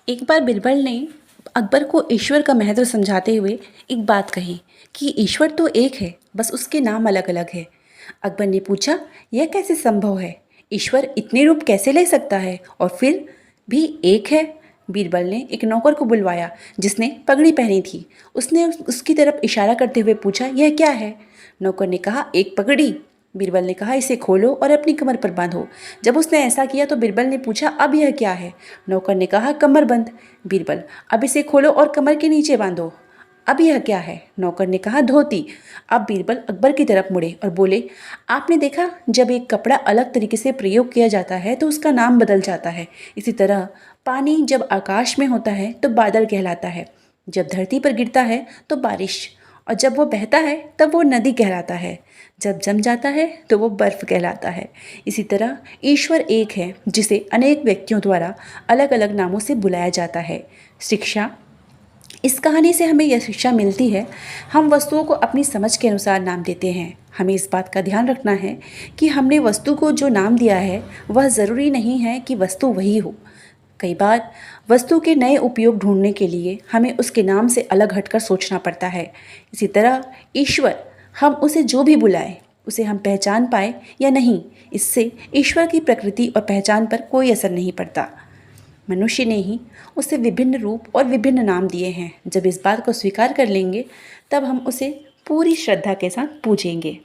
एक बार बिरबल ने अकबर को ईश्वर का महत्व समझाते हुए एक बात कही कि ईश्वर तो एक है, बस उसके नाम अलग अलग है। अकबर ने पूछा, यह कैसे संभव है? ईश्वर इतने रूप कैसे ले सकता है और फिर भी एक है? बीरबल ने एक नौकर को बुलवाया जिसने पगड़ी पहनी थी। उसने उसकी तरफ इशारा करते हुए पूछा, यह क्या है? नौकर ने कहा, एक पगड़ी। बीरबल ने कहा, इसे खोलो और अपनी कमर पर बांधो। जब उसने ऐसा किया तो बीरबल ने पूछा, अब यह क्या है? नौकर ने कहा, कमरबंद। बीरबल, अब इसे खोलो और कमर के नीचे बांधो। अब यह क्या है? नौकर ने कहा, धोती। अब बीरबल अकबर की तरफ मुड़े और बोले, आपने देखा, जब एक कपड़ा अलग तरीके से प्रयोग किया जाता है तो उसका नाम बदल जाता है। इसी तरह पानी जब आकाश में होता है तो बादल कहलाता है, जब धरती पर गिरता है तो बारिश, और जब वो बहता है तब वो नदी कहलाता है, जब जम जाता है तो वो बर्फ़ कहलाता है। इसी तरह ईश्वर एक है जिसे अनेक व्यक्तियों द्वारा अलग अलग नामों से बुलाया जाता है। शिक्षा, इस कहानी से हमें यह शिक्षा मिलती है, हम वस्तुओं को अपनी समझ के अनुसार नाम देते हैं। हमें इस बात का ध्यान रखना है कि हमने वस्तु को जो नाम दिया है वह ज़रूरी नहीं है कि वस्तु वही हो। कई बार वस्तु के नए उपयोग ढूंढने के लिए हमें उसके नाम से अलग हटकर सोचना पड़ता है। इसी तरह ईश्वर, हम उसे जो भी बुलाएं, उसे हम पहचान पाए या नहीं, इससे ईश्वर की प्रकृति और पहचान पर कोई असर नहीं पड़ता। मनुष्य ने ही उसे विभिन्न रूप और विभिन्न नाम दिए हैं। जब इस बात को स्वीकार कर लेंगे तब हम उसे पूरी श्रद्धा के साथ पूजेंगे।